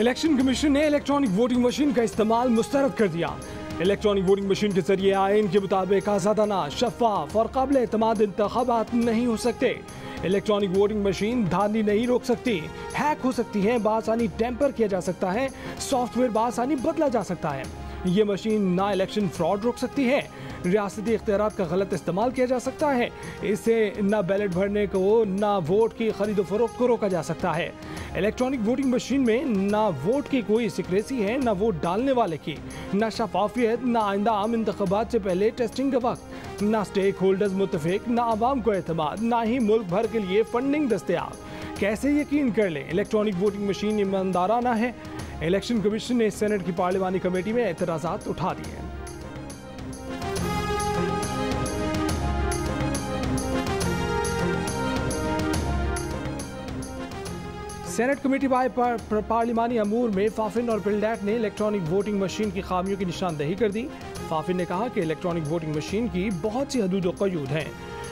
Election commission ने electronic voting machine का इस्तेमाल मुस्तरद कर दिया। इलेक्ट्रॉनिक वोटिंग मशीन के जरिए आइन के मुताबिक आज़ादाना, शफाफ और काबिल एतमाद इंतखाबात नहीं हो सकते। इलेक्ट्रॉनिक वोटिंग मशीन धांधली नहीं रोक सकती, हैक हो सकती है, बासानी टेम्पर किया जा सकता है, सॉफ्टवेयर बासानी बदला जा सकता है। ये मशीन ना इलेक्शन फ्रॉड रोक सकती है, रियासती इख्तियारात का गलत इस्तेमाल किया जा सकता है, इससे ना बैलेट भरने को ना वोट की खरीदो फरोख्त को रोका जा सकता है। इलेक्ट्रॉनिक वोटिंग मशीन में ना वोट की कोई सिक्रेसी है, ना वोट डालने वाले की, ना शफाफियत, ना आइंदा आम इंतखाबात से पहले टेस्टिंग का वक्त, ना स्टेक होल्डर्स मुत्तफिक, ना आवाम को एतमाद, ना ही मुल्क भर के लिए फंडिंग दस्तयाब। कैसे यकीन कर लें इलेक्ट्रॉनिक वोटिंग मशीन ईमानदाराना है? इलेक्शन कमीशन ने सेनेट की पार्लिमानी कमेटी में एतराज़ात उठा दिए। सेनेट कमेटी बाय पार्लिमानी अमूर में फाफिन और पिल्डैट ने इलेक्ट्रॉनिक वोटिंग मशीन की खामियों की निशानदेही कर दी। फाफिन ने कहा कि इलेक्ट्रॉनिक वोटिंग मशीन की बहुत सी हदूद व क़यूद हैं।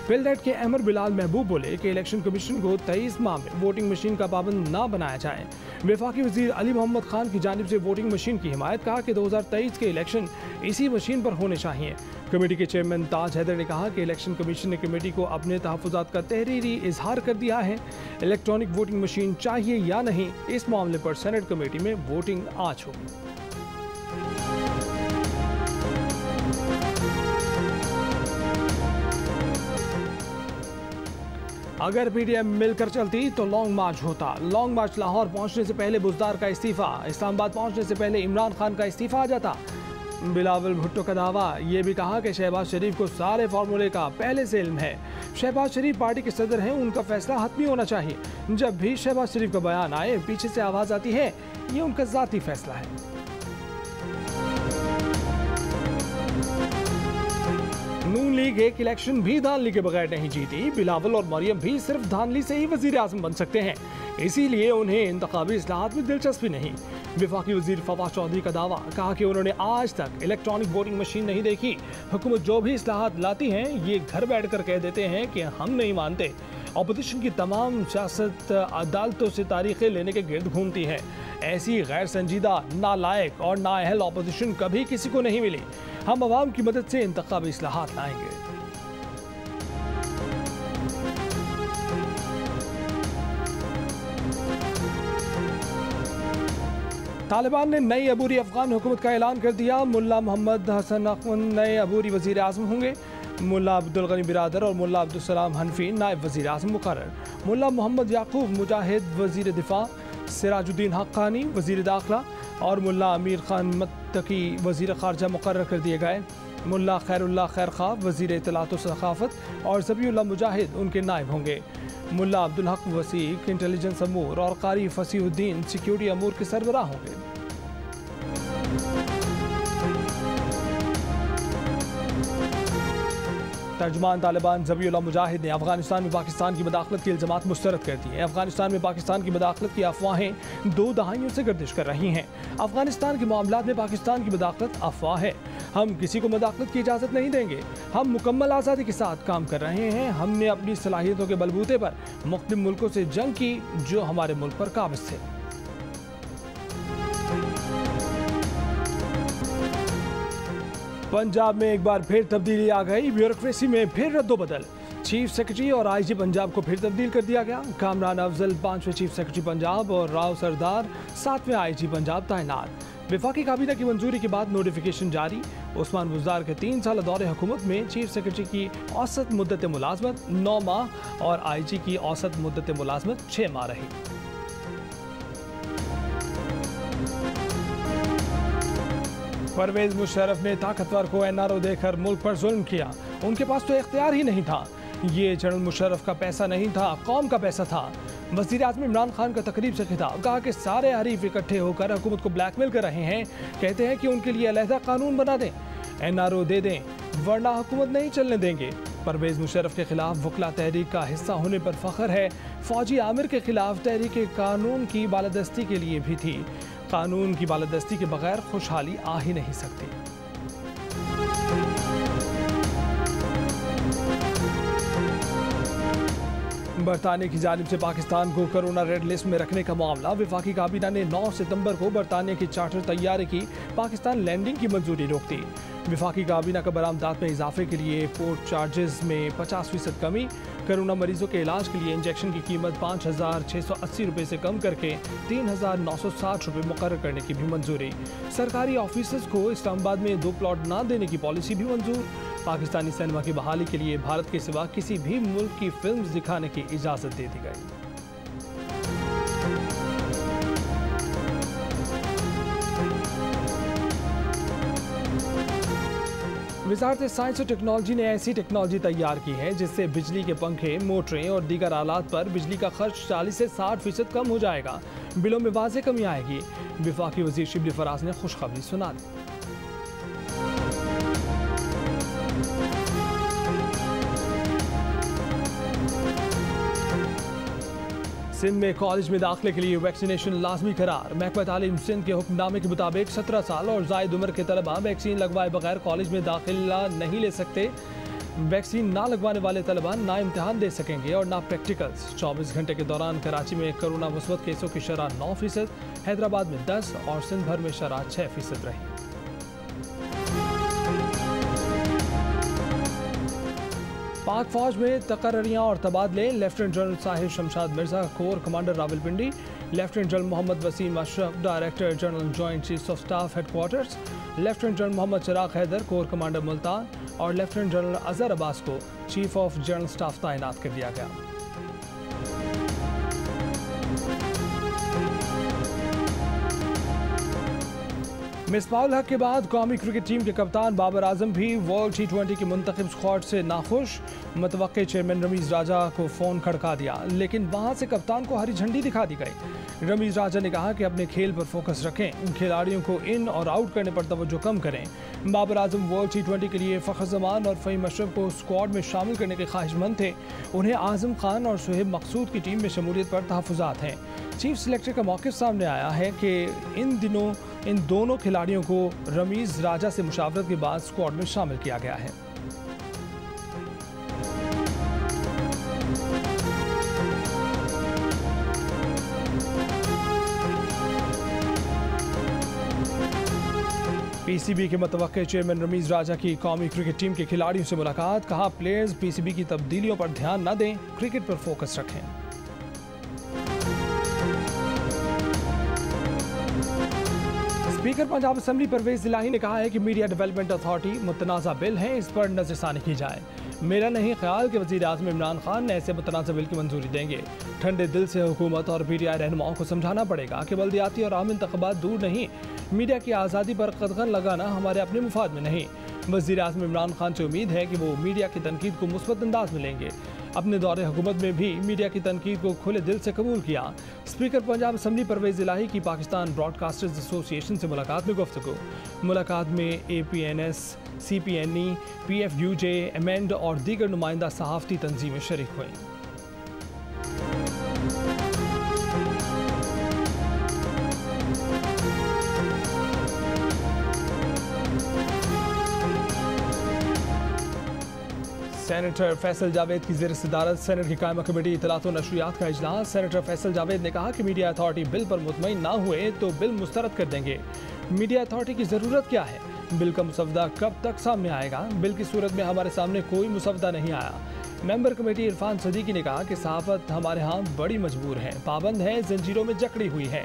पिल्डैट के अमर बिलाल महबूब बोले कि इलेक्शन कमीशन को 23 माह में वोटिंग मशीन का पाबंद ना बनाया जाए। वफाकी वजीर अली मोहम्मद खान की जानिब से वोटिंग मशीन की हिमायत, कहा कि 2023 के इलेक्शन इसी मशीन पर होने चाहिए। कमेटी के चेयरमैन ताज हैदर ने कहा कि इलेक्शन कमीशन ने कमेटी को अपने तहफ़्फ़ुज़ात का तहरीरी इजहार कर दिया है। इलेक्ट्रॉनिक वोटिंग मशीन चाहिए या नहीं, इस मामले पर सेनेट कमेटी में वोटिंग आज होगी। अगर पीडीएम मिलकर चलती तो लॉन्ग मार्च होता। लॉन्ग मार्च लाहौर पहुंचने से पहले बुज़दार का इस्तीफा, इस्लामाबाद पहुंचने से पहले इमरान खान का इस्तीफा आ जाता। बिलावल भुट्टो का दावा, ये भी कहा कि शहबाज शरीफ को सारे फार्मूले का पहले से इल्म है। शहबाज शरीफ पार्टी के सदर हैं, उनका फैसला हतमी होना चाहिए। जब भी शहबाज शरीफ का बयान आए पीछे से आवाज़ आती है, ये उनका ज़ाती फैसला है। नून लीग एक इलेक्शन भी धांधली के बगैर नहीं जीती। बिलावल और मरियम भी सिर्फ धांधली से ही वजीर आज़म बन सकते हैं, इसीलिए उन्हें इंतखाबी इस्लाहात में दिलचस्पी नहीं। वफाकी वजीर फवाद चौधरी का दावा, कहा कि उन्होंने आज तक इलेक्ट्रॉनिक वोटिंग मशीन नहीं देखी। हुकूमत जो भी इस्लाहात लाती हैं, ये घर बैठ कर कह देते हैं कि हम नहीं मानते। अपोजिशन की तमाम सियासत अदालतों से तारीखें लेने के गिर्द घूमती है। ऐसी गैर संजीदा, नालायक और नाअहल अपोजिशन कभी किसी को नहीं मिली। हम अवाम की मदद से इंतखाबी इस्लाहात लाएंगे। तालिबान ने नई अबूरी अफगान हुकूमत का ऐलान कर दिया। मुल्ला मोहम्मद हसन अख्वन नए अबूरी वजीर आज़म होंगे। मुल्ला अब्दुल गनी बिरादर और मुल्ला अब्दुल सलाम हनफी नायब वजीर आज़म मुकर्रर। मुल्ला मोहम्मद याकूब मुजाहिद वजीर दिफा, सिराजुद्दीन हक्कानी वजीर दाखिला और मुल्ला अमीर खान मत्तकी वजीर खारजा मुकर्रर कर दिए गए। मुल्ला खैरुल्लाह खैर खा वजीर इत्तलात व सखाफत और ज़बीउल्लाह मुजाहिद उनके नायब होंगे। मुल्ला अब्दुल हक वसीक इंटेलिजेंस अमूर और कारी फसीहुद्दीन सिक्योरिटी अमूर के सरबराह होंगे। तर्जुमान तालिबान ज़बीउल्लाह मुजाहिद ने अफगानिस्तान में पाकिस्तान की मदाखलत की इल्ज़ामात मुस्तरद कर दिए। अफगानिस्तान में पाकिस्तान की मदाखलत की अफवाहें 2 दहाइयों से गर्दिश कर रही हैं। अफगानिस्तान के मामलात में पाकिस्तान की मदाखलत अफवाह है। हम किसी को मदाखलत की इजाज़त नहीं देंगे। हम मुकम्मल आज़ादी के साथ काम कर रहे हैं। हमने अपनी सलाहियतों के बलबूते पर मुख्तलिफ मुल्कों से जंग की जो हमारे मुल्क पर काबिज थे। पंजाब में एक बार फिर तब्दीली आ गई। ब्यूरोक्रेसी में फिर रद्दोबदल। चीफ सेक्रेटरी और आईजी पंजाब को फिर तब्दील कर दिया गया। कामरान अफजल 5वें चीफ सेक्रेटरी पंजाब और राव सरदार 7वें आईजी पंजाब तैनात। वफाकी काबीना की मंजूरी के बाद नोटिफिकेशन जारी। उस्मान बुज़दार के 3 साल दौरे हुकूमत में चीफ सेक्रेटरी की औसत मुद्दत मुलाजमत 9 माह और आईजी की औसत मुद्दत मुलाजमत 6 माह रही। परवेज मुशर्रफ ने ताकतवर को एनआरओ देकर मुल्क पर जुल्म किया। उनके पास तो इख्तियार ही नहीं था। ये जनरल मुशर्रफ का पैसा नहीं था, कौम का पैसा था। वज़ीर आज़म इमरान खान का तकरीब से खिताब, कहा कि सारे हरीफ इकट्ठे होकर हुकूमत को ब्लैकमेल कर रहे हैं। कहते हैं कि उनके लिए अलहदा कानून बना दें, एनआरओ दे दें, वरना हुकूमत नहीं चलने देंगे। परवेज मुशर्रफ के खिलाफ वकला तहरीक का हिस्सा होने पर फख्र है। फौजी आमिर के खिलाफ तहरीक कानून की बालादस्ती के लिए भी थी। कानून की बालादस्ती के बगैर खुशहाली आ ही नहीं सकती। बरतानिया की जानिब से पाकिस्तान को कोरोना रेड लिस्ट में रखने का मामला। वफाकी काबीना ने 9 सितंबर को बरतानिया की चार्टर तैयारे की पाकिस्तान लैंडिंग की मंजूरी रोक दी। वफाकी काबीना का बरामदात में इजाफे के लिए पोर्ट चार्जेस में 50% कमी, कोरोना मरीजों के इलाज के लिए इंजेक्शन की कीमत 5,680 रुपये से कम करके 3,960 रुपये मुकर्रर करने की भी मंजूरी। सरकारी ऑफिसर्स को इस्लामाबाद में 2 प्लॉट न देने की पॉलिसी भी मंजूर। पाकिस्तानी सिनेमा की बहाली के लिए भारत के सिवा किसी भी मुल्क की फिल्म दिखाने की इजाज़त दे दी गई। वजारत साइंस और टेक्नोलॉजी ने ऐसी टेक्नोलॉजी तैयार की है जिससे बिजली के पंखे, मोटरें और दीगर आलात पर बिजली का खर्च 40 से 60% कम हो जाएगा। बिलों में वाज़ेह कमी आएगी। वफाकी वज़ीर शिबली फराज ने खुशखबरी सुना दी। सिंध में कॉलेज में दाखिले के लिए वैक्सीनेशन लाजमी करार। महकमा तालीम सिंध के हुक्मनामे के मुताबिक 17 साल और जायद उम्र के तलबा वैक्सीन लगवाए बगैर कॉलेज में दाखिला नहीं ले सकते। वैक्सीन ना लगवाने वाले तलबा ना इम्तहान दे सकेंगे और ना प्रैक्टिकल्स। 24 घंटे के दौरान कराची में कोरोना मुस्बत केसों की शरह 9%, हैदराबाद में 10 और सिंध भर में शरह 6% रही। पाक फौज में तकर्रियाँ और तबादले। Lieutenant general Sahir Shamshad Mirza corps commander Rawalpindi, lieutenant general Mohammad Waseem Ashraf director general joint chiefs of staff headquarters, lieutenant general Mohammad Chiragh Haider corps commander Multan और लेफ्टिनेंट जनरल अजहर अब्बास को चीफ ऑफ जनरल स्टाफ तैनात कर दिया गया। मिसबाहुल हक के बाद कौमी क्रिकेट टीम के कप्तान बाबर आजम भी वर्ल्ड T20 की मुंतखब स्क्वाड से नाखुश। मुतवक्के चेयरमैन रमीज राजा को फ़ोन खड़का दिया, लेकिन वहां से कप्तान को हरी झंडी दिखा दी गई। रमीज राजा ने कहा कि अपने खेल पर फोकस रखें, खिलाड़ियों को इन और आउट करने पर तवज्जो कम करें। बाबर आजम वर्ल्ड T20 के लिए फ़खर जमान और फ़हीम अशरफ को स्क्वाड में शामिल करने के ख्वाहिशमंद थे। उन्हें आजम खान और सुहेब मकसूद की टीम में शमूलियत पर तहफ़्फ़ुज़ात हैं। चीफ सिलेक्टर का मौक़िफ़ सामने आया है कि इन दिनों इन दोनों खिलाड़ियों को रमीज राजा से मुशावरत के बाद स्क्वाड में शामिल किया गया है। पीसीबी के मुतवक्के चेयरमैन रमीज राजा की कौमी क्रिकेट टीम के खिलाड़ियों से मुलाकात। कहा, प्लेयर्स पीसीबी की तब्दीलियों पर ध्यान न दें, क्रिकेट पर फोकस रखें। स्पीकर पंजाब असेंबली परवेज इलाही ने कहा है कि मीडिया डेवलपमेंट अथॉरिटी मुतनाज़ा बिल है, इस पर नज़रसानी की जाए। मेरा नहीं ख्याल कि वज़ीर आज़म इमरान खान ऐसे मुतनाज़ा बिल की मंजूरी देंगे। ठंडे दिल से हुकूमत और मीडिया रहनुमाओं को समझाना पड़ेगा कि बल्दियाती और आम इंतख़ाबात दूर नहीं। मीडिया की आज़ादी पर कदगन लगाना हमारे अपने मुफाद में नहीं। वज़ीर आज़म इमरान खान से उम्मीद है कि वो मीडिया की तनकीद को मुस्बत अंदाज में लेंगे। अपने दौरे हुकूमत में भी मीडिया की तनकीद को खुले दिल से कबूल किया। स्पीकर पंजाब असेंबली परवेज इलाही की पाकिस्तान ब्रॉडकास्टर्स एसोसिएशन से मुलाकात में गुफ्तगू। मुलाकात में APNS, CPNE, PFUJ, एमेंड और दीगर नुमाइंदा सहाफ़ती तंजीमें शरीक हुई। सेनेटर फैसल जावेद की ज़ेर सदारत सेनेट की कायमा कमेटी इत्तलात व नशरियात का इजलास। सेनेटर फैसल जावेद ने कहा कि मीडिया अथॉरिटी बिल पर मुतमईन ना हुए तो बिल मुस्तरद कर देंगे। मीडिया अथॉरिटी की ज़रूरत क्या है? बिल का मुसवदा कब तक सामने आएगा? बिल की सूरत में हमारे सामने कोई मुसवदा नहीं आया। मेंबर कमेटी इरफान सदीकी ने कहा कि सहाफ़त हमारे यहाँ बड़ी मजबूर है, पाबंद है, जंजीरों में जकड़ी हुई है।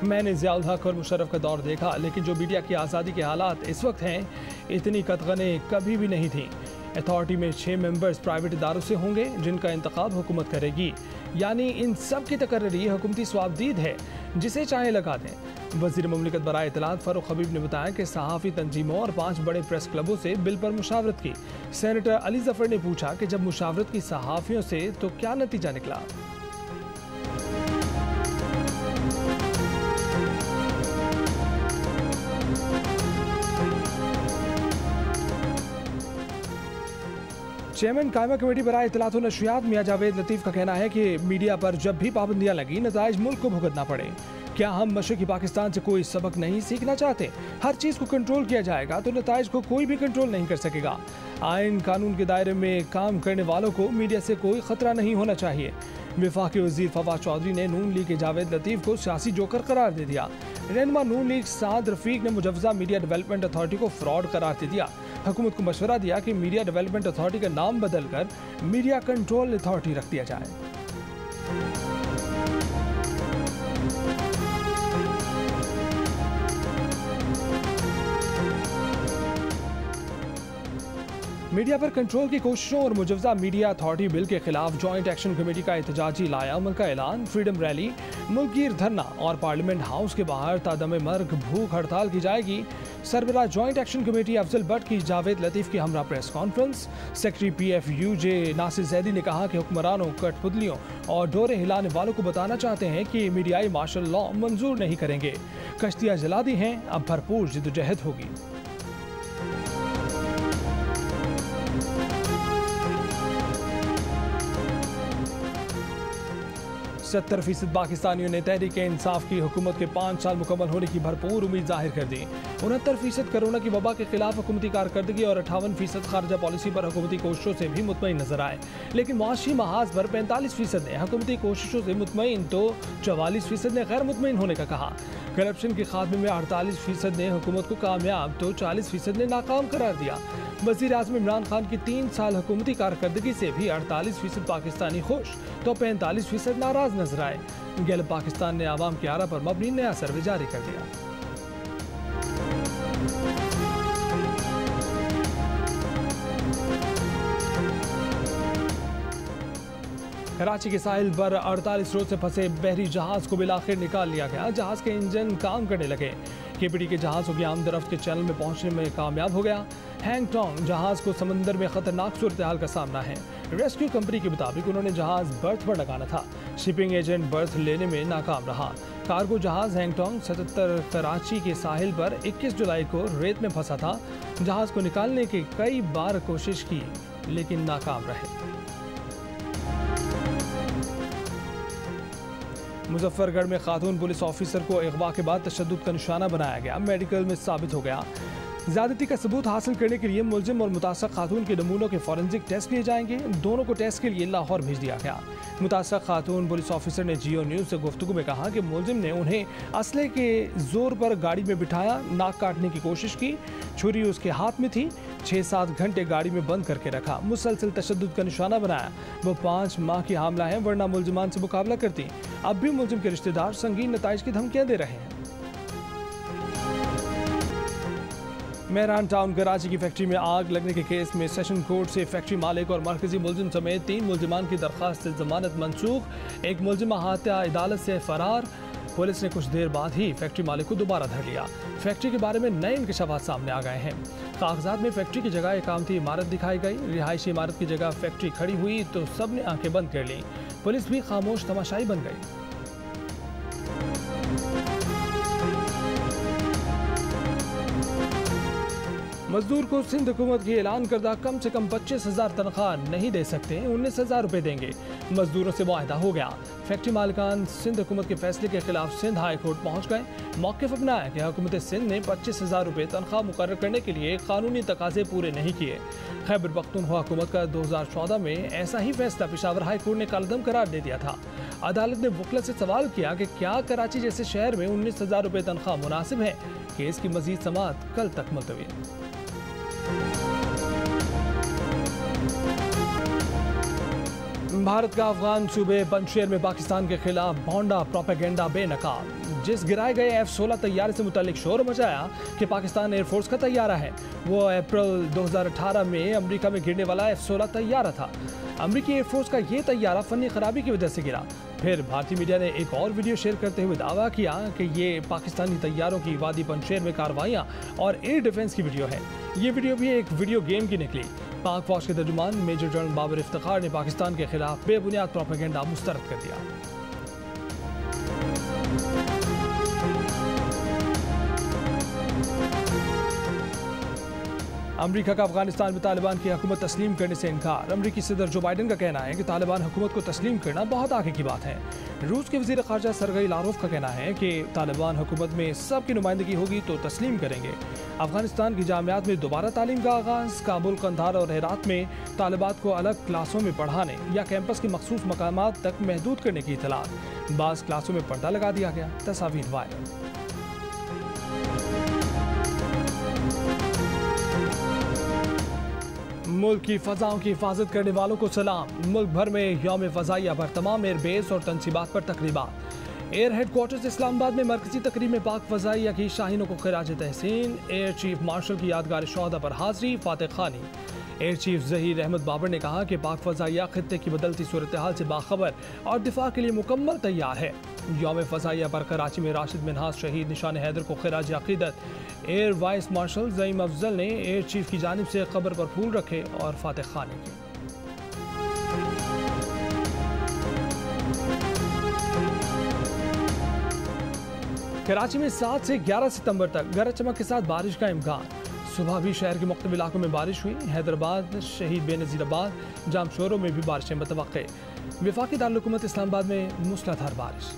मैंने ज़ियाउल हक और मुशर्रफ का दौर देखा, लेकिन जो मीडिया की आज़ादी के हालात इस वक्त हैं, इतनी कतगने कभी भी नहीं थी। अथॉरिटी में 6 मेंबर्स प्राइवेट इदारों से होंगे जिनका इंतखाब हुकूमत करेगी, यानी इन सब की तकर्री हुकूमती स्वाबदीद है, जिसे चाहे लगा दें। वज़ीर मुमलिकत बराए इत्तलात फ़ारूक हबीब ने बताया कि सहाफ़ी तंजीमों और 5 बड़े प्रेस क्लबों से बिल पर मुशावरत की। सेनेटर अली जफ़र ने पूछा कि जब मुशावरत की सहाफ़ियों से तो क्या नतीजा निकला? चेयरमैन कायमा कमेटी बराए इत्तलात व नशरियात मियां जावेद लतीफ़ का कहना है कि मीडिया पर जब भी पाबंदियां लगी, नताइज मुल्क को भुगतना पड़े। क्या हम मशरक़ी पाकिस्तान से कोई सबक नहीं सीखना चाहते? हर चीज़ को कंट्रोल किया जाएगा तो नताइज को कोई भी कंट्रोल नहीं कर सकेगा। आइन कानून के दायरे में काम करने वालों को मीडिया से कोई ख़तरा नहीं होना चाहिए। वफाकी वजीर फवाद चौधरी ने नून लीग के जावेद लतीफ को सियासी जोकर करार दे दिया। रहनुमा नून लीग साद रफीक ने मुजव्वजा मीडिया डेवलपमेंट अथॉरिटी को फ्रॉड करार दे दिया। हुकूमत को मशवरा दिया कि मीडिया डेवलपमेंट अथॉरिटी का नाम बदलकर मीडिया कंट्रोल अथॉरिटी रख दिया जाए। 'मीडिया पर कंट्रोल की कोशिशों और मुजव्वजा मीडिया अथॉरिटी बिल के खिलाफ जॉइंट एक्शन कमेटी का एहतजाजी लायामल का ऐलान, फ्रीडम रैली, मुल्कगीर धरना और पार्लियामेंट हाउस के बाहर तादम मर्ग भूख हड़ताल की जाएगी। सरबराह joint action committee Afzal Bhatt की जावेद लतीफ की हमरा press conference. Secretary PFUJ Nasir Zaidi ने कहा कि हुक्मरानों, कठपुतलियों और डोरे हिलाने वालों को बताना चाहते हैं कि मीडियाई मार्शल लॉ मंजूर नहीं करेंगे। कश्तियाँ जला दी हैं, अब भरपूर जिद्दोजहद होगी। 70% पाकिस्तानियों ने तहरीक इंसाफ की हुकूमत के 5 साल मुकम्मल होने की भरपूर उम्मीद जाहिर कर दी। 69% कोरोना की वबा के खिलाफ हुकूमती कारकर्दगी और 58% खारजा पॉलिसी पर हुकूमती कोशिशों से भी मुतमईन नजर आए। लेकिन मुआशी महाज पर 45% ने हुकूमती कोशिशों से मुतमईन तो 44% ने गैर मुतमईन होने का कहा। करप्शन के खात्मे में 48% ने हुकूमत को कामयाब तो 40% ने नाकाम करार दिया। वज़ीर आज़म इमरान खान की 3 साल हुकूमती कारकर्दगी से भी 48% पाकिस्तानी खुश तो 45% नाराज नजर आए। गैलब पाकिस्तान ने आवाम की आरा पर मबनी नया सर्वे जारी कर दिया। कराची के साहिल पर 48 रोज से फंसे बहरी जहाज को बिलाखिर निकाल लिया गया। जहाज के इंजन काम करने लगे। KPD के जहाज होगी आमदरफ्त के चैनल में पहुंचने में कामयाब हो गया। हैंगटोंग जहाज को समंदर में खतरनाक सूरत हाल का सामना है। रेस्क्यू कंपनी के मुताबिक उन्होंने जहाज बर्थ पर लगाना था। शिपिंग एजेंट बर्थ लेने में नाकाम रहा। कार्गो जहाज हैंगटोंग 77 कराची के साहिल पर 21 जुलाई को रेत में फंसा था। जहाज को निकालने की कई बार कोशिश की लेकिन नाकाम रहे। मुजफ्फरगढ़ में खातून पुलिस ऑफिसर को अगवा के बाद तशद्दुद का निशाना बनाया गया। मेडिकल में साबित हो गया। ज़्यादती का सबूत हासिल करने के लिए मुलजिम और मुतासर खातून के नमूनों के फॉरेंसिक टेस्ट लिए जाएंगे। दोनों को टेस्ट के लिए लाहौर भेज दिया गया। मुतासर खातून पुलिस ऑफिसर ने जियो न्यूज़ से गुफ्तगू में कहा कि मुलजिम ने उन्हें असले के जोर पर गाड़ी में बिठाया, नाक काटने की कोशिश की। छुरी उसके हाथ में थी। 6-7 घंटे गाड़ी में बंद करके रखा। मुसलसल तशद्दुद का निशाना बनाया। वो 5 माह की हामला है, वरना मुलजिमान से मुकाबला करती। अब भी मुलजिम के रिश्तेदार संगीन नताइज की धमकियां दे रहे हैं। मेहरान टाउन कराची की फैक्ट्री में आग लगने के केस में सेशन कोर्ट से फैक्ट्री मालिक और मरकजी मुलजिम समेत 3 मुलजिमान की दरख्वास्त जमानत मनसूख। एक मुलजिम अहाता अदालत से फरार। पुलिस ने कुछ देर बाद ही फैक्ट्री मालिक को दोबारा धर लिया। फैक्ट्री के बारे में नए इंकशाफात सामने आ गए हैं। कागजात में फैक्ट्री की जगह इकामती इमारत दिखाई गई। रिहायशी इमारत की जगह फैक्ट्री खड़ी हुई तो सब ने आंखें बंद कर लीं। पुलिस भी खामोश तमाशाई बन गई। मजदूर को सिंध हुकूमत की ऐलान करदा कम से कम 25,000 तनख्वाह नहीं दे सकते, 19,000 रुपये देंगे। मजदूरों से मुआहदा हो गया। फैक्ट्री मालिकान सिंध हुकूमत के फैसले के खिलाफ सिंध हाई कोर्ट पहुंच गए। मौक़िफ़ अपनाया कि हुकूमत सिंध ने 25,000 रुपये तनख्वाह मुकर्रर करने के लिए कानूनी तकाजे पूरे नहीं किए। खैबर पख्तूनख्वा हुकूमत का 2014 में ऐसा ही फैसला पेशावर हाई कोर्ट ने कालदम करार दे दिया था। अदालत ने वकला से सवाल किया कि क्या कराची जैसे शहर में 19,000 रुपये तनख्वाह मुनासिब है। केस की मजीद समाअत कल तक मुलतवी। भारत का अफगान सूबे पंजशेर में पाकिस्तान के खिलाफ भोंडा प्रोपेगेंडा बेनकाब। जिस गिराए गए F-16 तैयारे से मुतालिक शोर मचाया कि पाकिस्तान एयरफोर्स का तैयारा है, वो अप्रैल 2018 में अमेरिका में गिरने वाला F-16 तैयारा था। अमेरिकी एयरफोर्स का ये तैयारा फनी खराबी की वजह से गिरा। फिर भारतीय मीडिया ने एक और वीडियो शेयर करते हुए दावा किया कि ये पाकिस्तानी तैयारों की वादी पंजशेर में कार्रवाइयाँ और एयर डिफेंस की वीडियो है। ये वीडियो भी एक वीडियो गेम की निकली। पाक फौज के तर्जुमान मेजर जनरल बाबर इफ्तिखार ने पाकिस्तान के खिलाफ बेबुनियाद प्रोपेगेंडा मुस्तरद कर दिया। अमरीका का अफगानिस्तान में तालिबान की हुकूमत तस्लीम करने से इनकार। अमरीकी सदर जो बाइडन का कहना है कि तालिबान हुकूमत को तस्लीम करना बहुत आगे की बात है। रूस के वज़ीर ख़ारजा सरगई लारोफ का कहना है कि तालिबान हुकूमत में सबकी नुमाइंदगी होगी तो तस्लीम करेंगे। अफगानिस्तान की जामियात में दोबारा तालीम का आगाज़। काबुल, कंधार और हेरात में तालिबात को अलग क्लासों में पढ़ाने या कैंपस के मखसूस मकामात तक महदूद करने की इतलात। बाज़ क्लासों में पर्दा लगा दिया गया। तस्वीर वायरल। मुल्क की फ़ज़ाओं की हिफाजत करने वालों को सलाम। मुल्क भर में यौम फ़ज़ाइया पर तमाम एयरबेस और तनसीबात पर तकरीबात। एयर हेडक्वार्टर्स इस्लामाबाद में मरकजी तकरीब में पाक फ़ज़ाइया की शाहीनों को खिराज तहसीन। एयर चीफ मार्शल की यादगार शोहदा पर हाज़री, फातह खानी। एयर चीफ ज़हीर अहमद बाबर ने कहा कि पाक फ़ज़ाइया खित्ते की बदलती सूरत हाल से बाखबर और दिफा के लिए मुकम्मल तैयार है। यौम फ़ज़ाइया पर कराची में राशिद मिन्हाज शहीद निशान हैदर को खिराज अक़ीदत। Air vice marshal Zaeem Afzal ने एयर चीफ की जानिब से कब्र पर फूल रखे और फातह खानी की। कराची में 7 से 11 सितंबर तक गरज चमक के साथ बारिश का इम्कान। सुबह भी शहर के मुख्तलिफ इलाकों में बारिश हुई। हैदराबाद, शहीद बेनज़ीराबाद, जामशोरों में भी बारिशें मुतवक्के। वफाकी दारुल हुकूमत इस्लामाबाद में मूसलाधार बारिश।